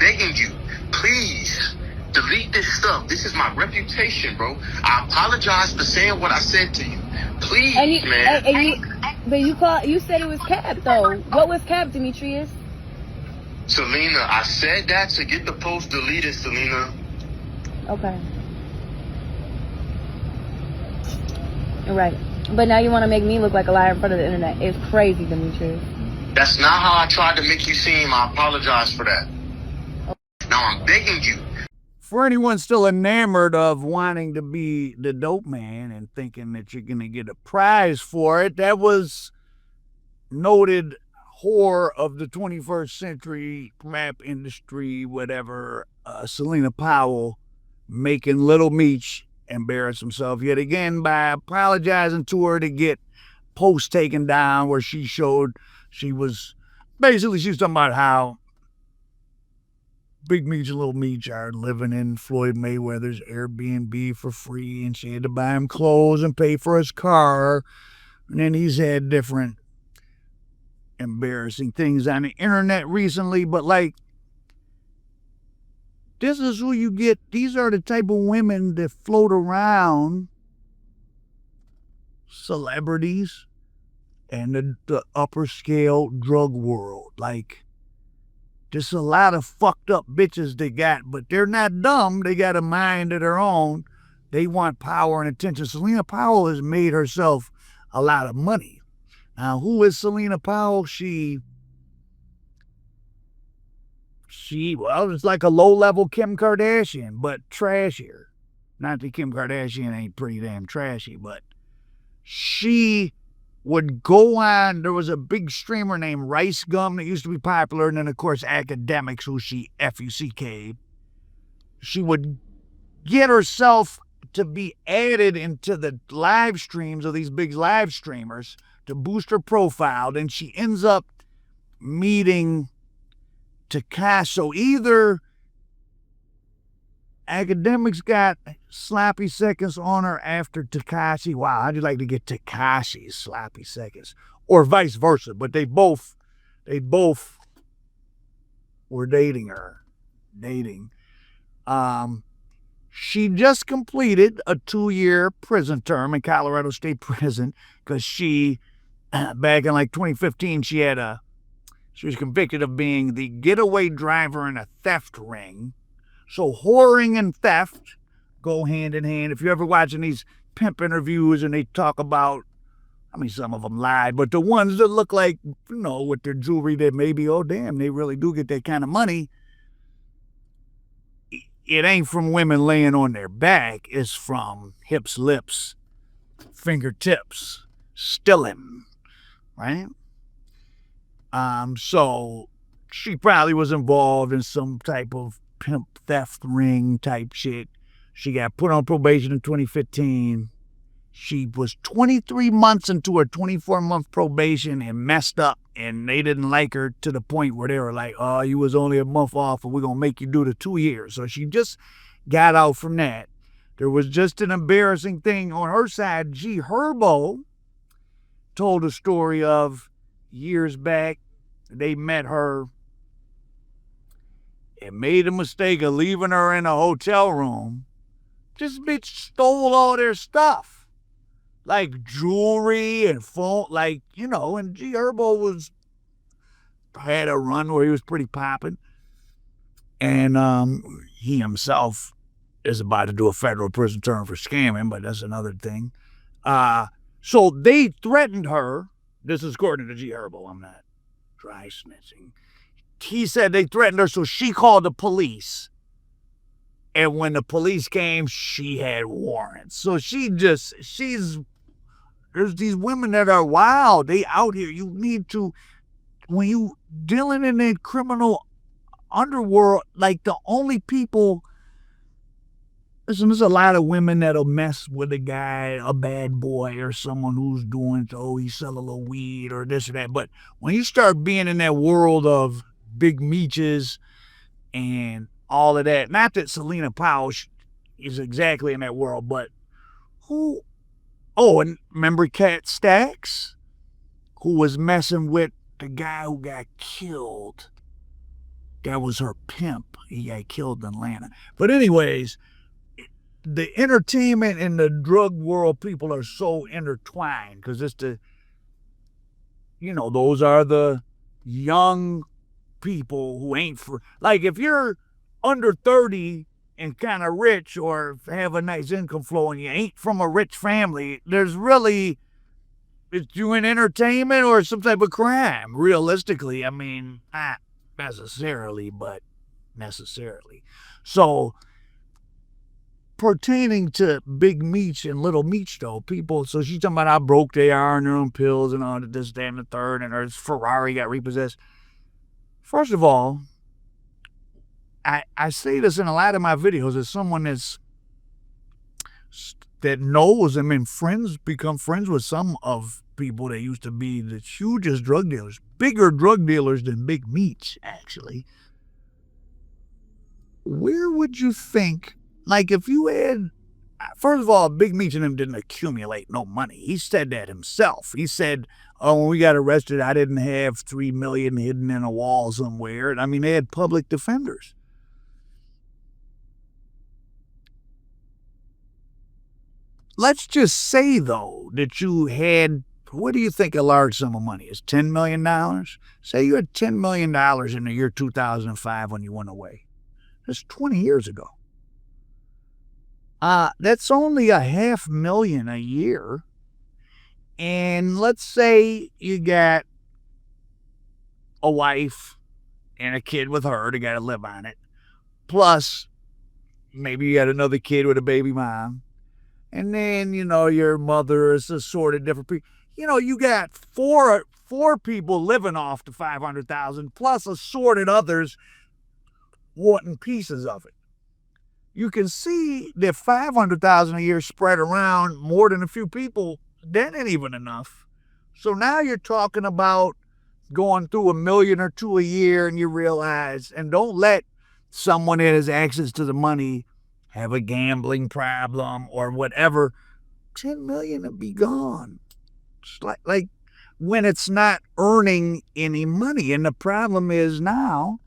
begging you, please delete this stuff. This is my reputation, bro. I apologize for saying what I said to you. Please, man. But you said it was cap though. What was cap, Demetrius? Selena, I said that to get the post deleted, Selena. Okay. You're right. But now you want to make me look like a liar in front of the internet. It's crazy, Demetrius. That's not how I tried to make you seem. I apologize for that. Now I'm begging you. For anyone still enamored of wanting to be the dope man and thinking that you're going to get a prize for it, that was noted whore of the 21st century rap industry, whatever, Selena Powell, making Lil Meech embarrass himself yet again by apologizing to her to get posts taken down where she showed she was talking about how Big Meech and Lil Meech are living in Floyd Mayweather's Airbnb for free, and she had to buy him clothes and pay for his car. And then he's had different embarrassing things on the internet recently, but like, this is who you get. These are the type of women that float around celebrities and the upper scale drug world. Like, there's a lot of fucked up bitches they got, but they're not dumb. They got a mind of their own. They want power and attention. Selena Powell has made herself a lot of money. Now, who is Selena Powell? Well, it's like a low-level Kim Kardashian, but trashier. Not that Kim Kardashian ain't pretty damn trashy, but she would go on. There was a big streamer named Rice Gum that used to be popular, and then, of course, Academics, who she F-U-C-K'd. She would get herself to be added into the live streams of these big live streamers to boost her profile. Then she ends up meeting Tekashi. So either Academics got sloppy seconds on her after Tekashi. Wow, how'd you like to get Tekashi's sloppy seconds? Or vice versa. But they both were dating her. She just completed a 2-year prison term in Colorado State Prison because she, back in like 2015, she was convicted of being the getaway driver in a theft ring. So whoring and theft go hand in hand. If you're ever watching these pimp interviews and they talk about, I mean, some of them lied, but the ones that look like, with their jewelry that maybe, oh, damn, they really do get that kind of money. It ain't from women laying on their back. It's from hips, lips, fingertips, stilling, right? So she probably was involved in some type of pimp theft ring type shit. She got put on probation in 2015. She was 23 months into her 24-month probation and messed up, and they didn't like her to the point where they were like, oh, you was only a month off, and we're going to make you do the 2 years. So she just got out from that. There was just an embarrassing thing on her side. G Herbo told a story of years back. They met her and made a mistake of leaving her in a hotel room. This bitch stole all their stuff. Like jewelry and phone, and G Herbo had a run where he was pretty popping. And he himself is about to do a federal prison term for scamming, but that's another thing. So they threatened her. This is according to G Herbo. I'm not dry snitching. He said they threatened her, so she called the police. And when the police came, she had warrants. So there's these women that are wild. They out here. You need to, when you dealing in the criminal underworld, like the only people, listen, there's a lot of women that'll mess with a guy, a bad boy, or someone who's doing, he sell a little weed or this or that. But when you start being in that world of Big Meeches and all of that, not that Selena Powell is exactly in that world, but who? Oh, and remember Kat Stacks, who was messing with the guy who got killed? That was her pimp. he got killed in Atlanta. But anyways, the entertainment and the drug world people are so intertwined because it's those are the young people who ain't like if you're under 30 and kind of rich or have a nice income flow and you ain't from a rich family, there's really, it's you in entertainment or some type of crime. Realistically, I mean, not necessarily, but necessarily. So pertaining to Big Meech and Little Meech, though, people, so she's talking about how broke they are and they're on pills and all this, that, and the third, and her Ferrari got repossessed. First of all, I say this in a lot of my videos as someone that knows and become friends with some of people that used to be the hugest drug dealers, bigger drug dealers than Big Meech, actually. Where would you think, like if you had, first of all, Big Meech and him didn't accumulate no money. He said that himself. He said, oh, when we got arrested, I didn't have $3 million hidden in a wall somewhere. I mean, they had public defenders. Let's just say, though, that you had, what do you think a large sum of money is? $10 million? Say you had $10 million in the year 2005 when you went away. That's 20 years ago. That's only $500,000 a year. And let's say you got a wife and a kid with her to got to live on it. Plus, maybe you got another kid with a baby mom. And then, your mother is assorted different people. You got four people living off the $500,000 plus assorted others wanting pieces of it. You can see that $500,000 a year spread around more than a few people, that ain't even enough. So now you're talking about going through $1 million or $2 million a year, and you realize, and don't let someone that has access to the money have a gambling problem or whatever, $10 million will be gone. It's like when it's not earning any money. And the problem is now,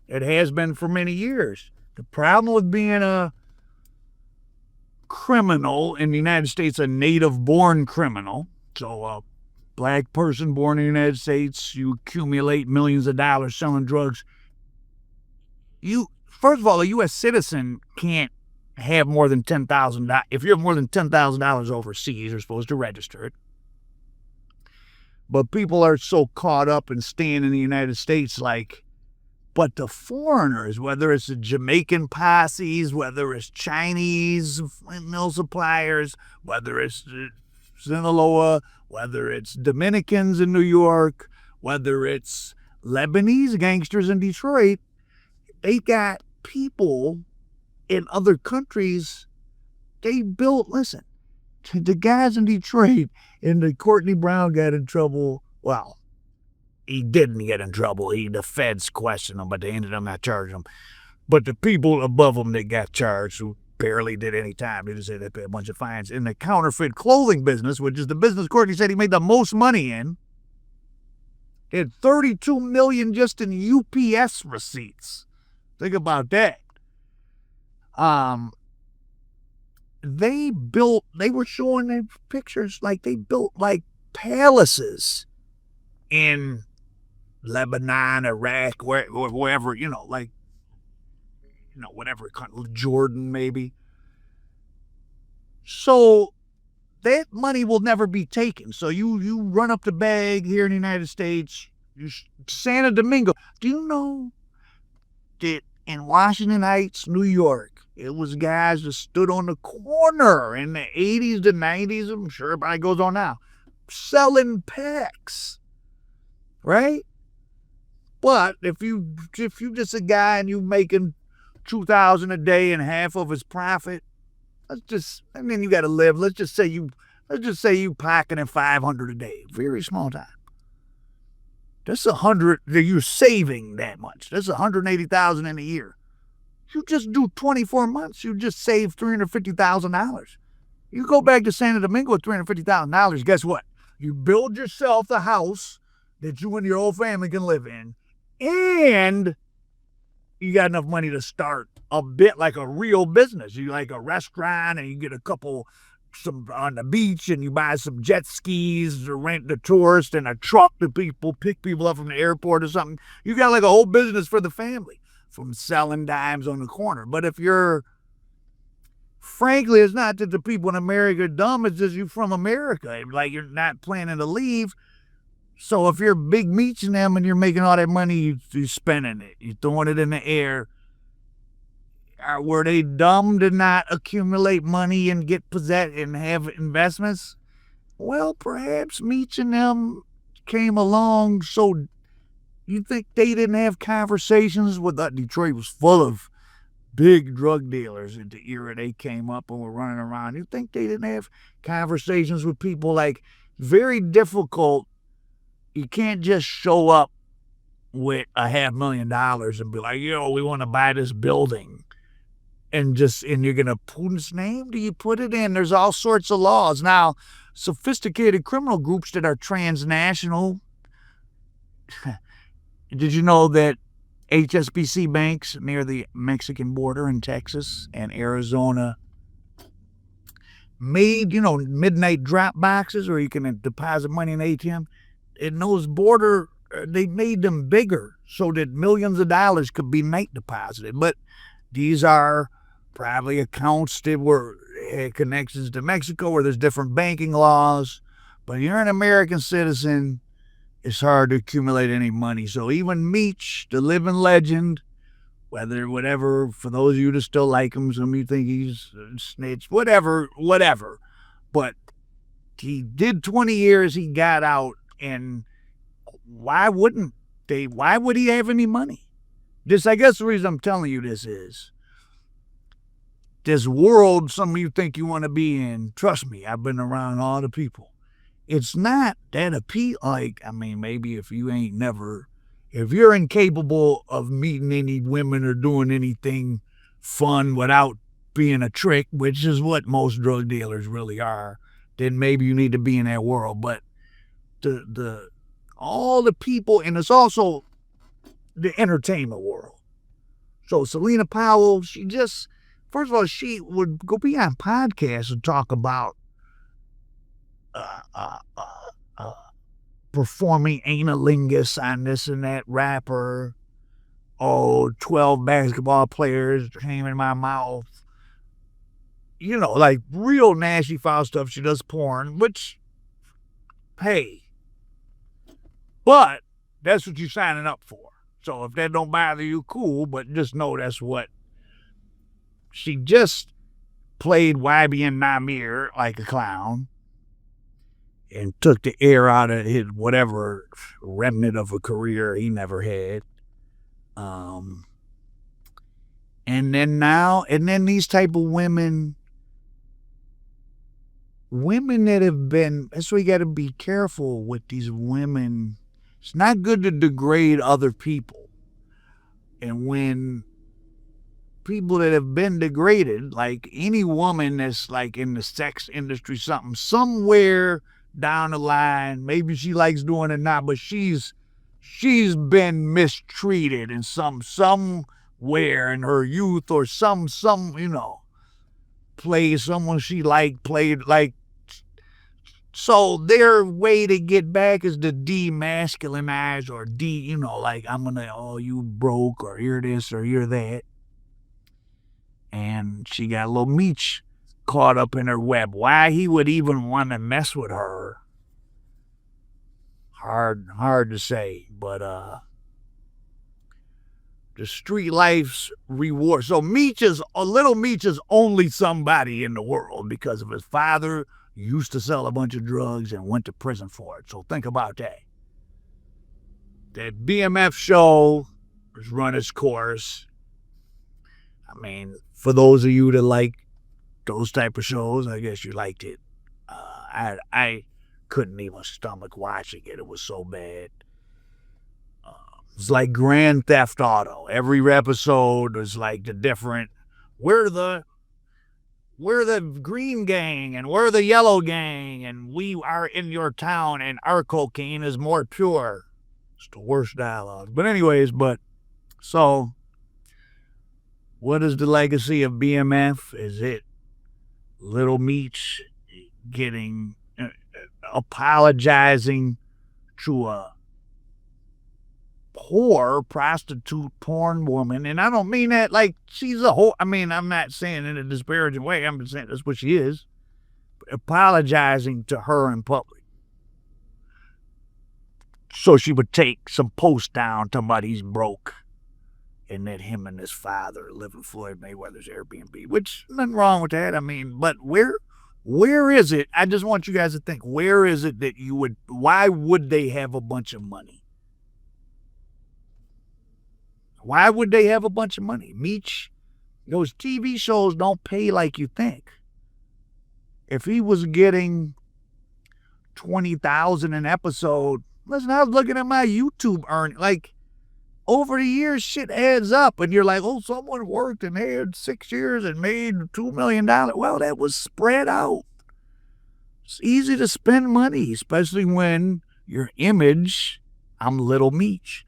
it has been for many years. The problem with being a criminal in the United States, a native-born criminal, so a black person born in the United States, you accumulate millions of dollars selling drugs. First of all, a U.S. citizen can't have more than $10,000. If you have more than $10,000 overseas, you're supposed to register it. But people are so caught up in staying in the United States, but the foreigners, whether it's the Jamaican posses, whether it's Chinese mill suppliers, whether it's Sinaloa, whether it's Dominicans in New York, whether it's Lebanese gangsters in Detroit, they got people in other countries. They built, listen, the guys in Detroit, and the Courtney Brown got in trouble. Well, he didn't get in trouble. The feds questioned him, but they ended up not charging him. But the people above him that got charged, who barely did any time, they just said they paid a bunch of fines. In the counterfeit clothing business, which is the business Courtney said he made the most money in, he had $32 million just in UPS receipts. Think about that. They were showing their pictures, they built palaces in Lebanon, Iraq, wherever, whatever country, Jordan maybe. So that money will never be taken. So you run up the bag here in the United States, Santa Domingo. Do you know that in Washington Heights, New York, it was guys that stood on the corner in the 80s to 90s, I'm sure everybody goes on now, selling packs, right? But if you just a guy and you making $2,000 a day and half of his profit, and then you got to live. Let's just say you packing in $500 a day, very small time. That's $100 that you're saving that much. That's $180,000 in a year. You just do 24 months, you just save $350,000. You go back to Santa Domingo with $350,000. Guess what? You build yourself the house that you and your whole family can live in, and you got enough money to start a bit like a real business. You like a restaurant and you get a couple some on the beach and you buy some jet skis or rent the tourist and a truck to pick people up from the airport or something. You got like a whole business for the family from selling dimes on the corner. But if you're, frankly, it's not that the people in America are dumb, it's just you're from America. Like you're not planning to leave. So if you're Big Meech and them and you're making all that money, you're spending it. You're throwing it in the air. Were they dumb to not accumulate money and get possessed and have investments? Well, perhaps Meech and them came along. So you think they didn't have conversations with that? Detroit was full of big drug dealers in the era they came up and were running around. You think they didn't have conversations with people? Like, very difficult. You can't just show up with $500,000 and be like, yo, we want to buy this building. And you're going to whose name do you put it in? There's all sorts of laws. Now, sophisticated criminal groups that are transnational. Did you know that HSBC banks near the Mexican border in Texas and Arizona made, midnight drop boxes where you can deposit money in ATM? In those border, they made them bigger so that millions of dollars could be night deposited. But these are probably accounts that had connections to Mexico where there's different banking laws. But you're an American citizen, it's hard to accumulate any money. So even Meech, the living legend, whatever, for those of you that still like him, some of you think he's a snitch, whatever. But he did 20 years, he got out, and why would he have any money? I guess the reason I'm telling you this is, this world some of you think you want to be in, trust me, I've been around all the people. It's not that maybe if you're incapable of meeting any women or doing anything fun without being a trick, which is what most drug dealers really are, then maybe you need to be in that world. But all the people, and it's also the entertainment world. So Selena Powell, first of all, she would go be on podcasts and talk about performing analingus on this and that rapper. 12 basketball players came in my mouth. Like real nasty foul stuff. She does porn, which, hey, but that's what you're signing up for. So if that don't bother you, cool, but just know that's what. She just played YBN Namir like a clown and took the air out of his whatever remnant of a career he never had. And then these type of women that have been, that's why you got to be careful with these women. It's not good to degrade other people. And when people that have been degraded, like any woman that's like in the sex industry, somewhere down the line, maybe she likes doing it now, but she's been mistreated in somewhere in her youth, or some play someone she played like. So their way to get back is to demasculinize or I'm gonna, you broke, or you're this or you're that. And she got Lil Meech caught up in her web. Why he would even want to mess with her, hard to say. But the street life's reward. So Little Meech is only somebody in the world because of his father used to sell a bunch of drugs and went to prison for it. So think about that. That BMF show has run its course. I mean, for those of you that like those type of shows, I guess you liked it. I couldn't even stomach watching it. It was so bad. It's like Grand Theft Auto. Every episode was like the different. We're the green gang and we're the yellow gang and we are in your town and our cocaine is more pure. It's the worst dialogue. But anyways, so What is the legacy of BMF? Is it Lil Meech getting apologizing to a poor prostitute porn woman? And I don't mean that like she's a whore. I mean, I'm not saying in a disparaging way. I'm just saying that's what she is. Apologizing to her in public. So she would take some post down talking about he's broke and that him and his father live in Floyd Mayweather's Airbnb, which nothing wrong with that. I mean, but where is it? I just want you guys to think, where is it that you would, why would they have a bunch of money? Why would they have a bunch of money? Meech, those TV shows don't pay like you think. If he was getting $20,000 an episode, listen, I was looking at my YouTube earning, like, over the years, shit adds up, and you're like, oh, someone worked and they had 6 years and made $2 million. Well, that was spread out. It's easy to spend money, especially when your image, I'm Lil Meech.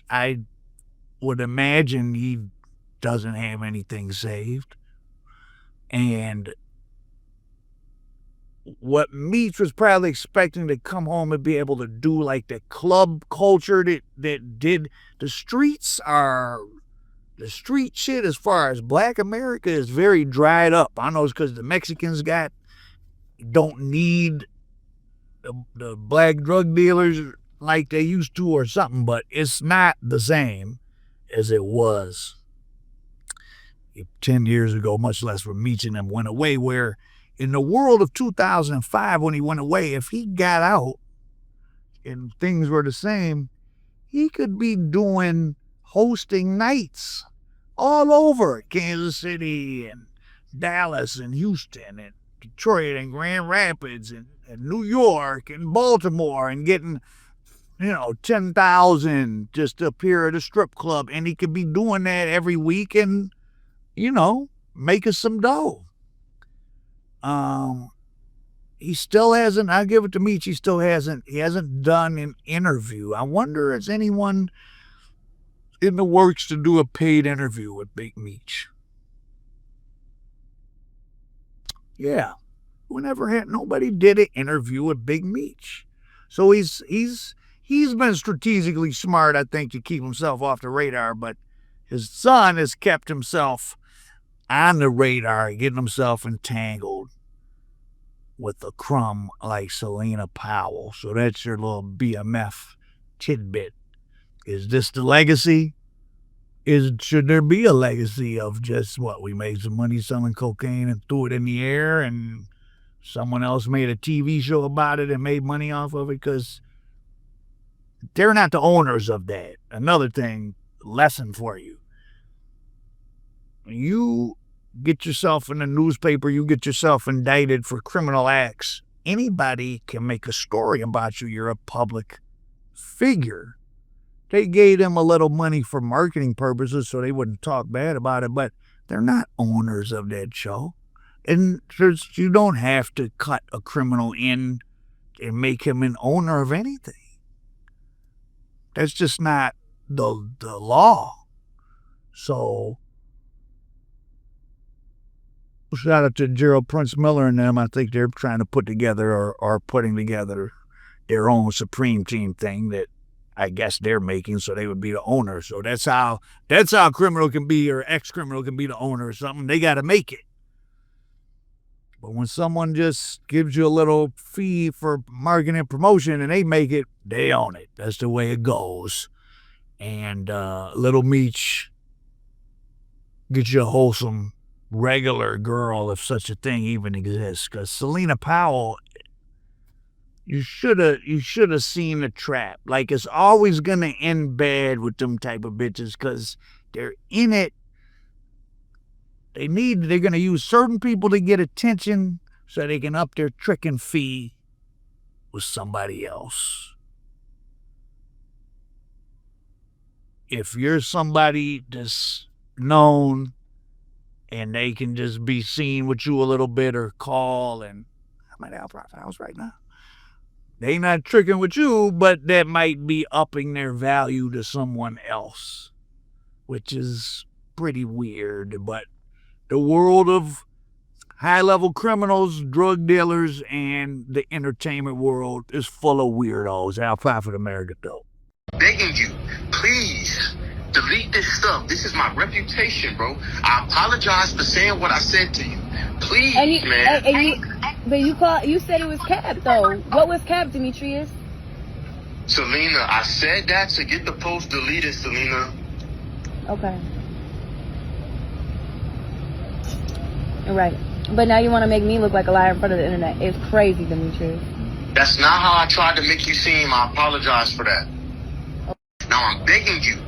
I would imagine he doesn't have anything saved. And what Meech was probably expecting to come home and be able to do, like the club culture that did, the street shit as far as Black America is very dried up. I know it's because the Mexicans don't need the black drug dealers like they used to or something, but it's not the same as it was 10 years ago, much less when Meech and them went away, where in the world of 2005, when he went away, if he got out and things were the same, he could be hosting nights all over Kansas City and Dallas and Houston and Detroit and Grand Rapids and New York and Baltimore and getting, 10,000 just to appear at a strip club. And he could be doing that every week and, making some dough. He still hasn't, I'll give it to Meech, he hasn't done an interview. I wonder if anyone in the works to do a paid interview with Big Meech. Yeah. Nobody did an interview with Big Meech. So he's been strategically smart, I think, to keep himself off the radar, but his son has kept himself on the radar, getting himself entangled with a crumb like Selena Powell. So that's your little BMF tidbit. Is this the legacy? Should there be a legacy of just we made some money selling cocaine and threw it in the air and someone else made a TV show about it and made money off of it? Because they're not the owners of that. Another thing, lesson for you. You get yourself in the newspaper, you get yourself indicted for criminal acts. Anybody can make a story about you. You're a public figure. They gave them a little money for marketing purposes so they wouldn't talk bad about it, but they're not owners of that show. And you don't have to cut a criminal in and make him an owner of anything. That's just not the law. So shout out to Gerald Prince Miller and them. I think they're trying to put together or putting together their own Supreme Team thing that I guess they're making, so they would be the owner. So that's how criminal can be, or ex-criminal can be the owner or something. They got to make it. But when someone just gives you a little fee for marketing and promotion and they make it, they own it. That's the way it goes. And Lil Meech gets you a wholesome, regular girl, if such a thing even exists. Because Selena Powell, you should have seen the trap. Like, it's always going to end bad with them type of bitches because they're in it. They're going to use certain people to get attention so they can up their tricking fee with somebody else. If you're somebody that's known and they can just be seen with you a little bit or call, and I'm at Alprophet House right now. They not tricking with you, but that might be upping their value to someone else, which is pretty weird, but the world of high-level criminals, drug dealers, and the entertainment world is full of weirdos. How Prophet America, though. Begging you, please delete this stuff. This is my reputation, bro. I apologize for saying what I said to you. Please, man. But you said it was cap, though. What was cap, Demetrius? Selena, I said that to get the post deleted, Selena. Okay. Right. But now you want to make me look like a liar in front of the internet. It's crazy, Demetrius. That's not how I tried to make you seem. I apologize for that. Now I'm begging you,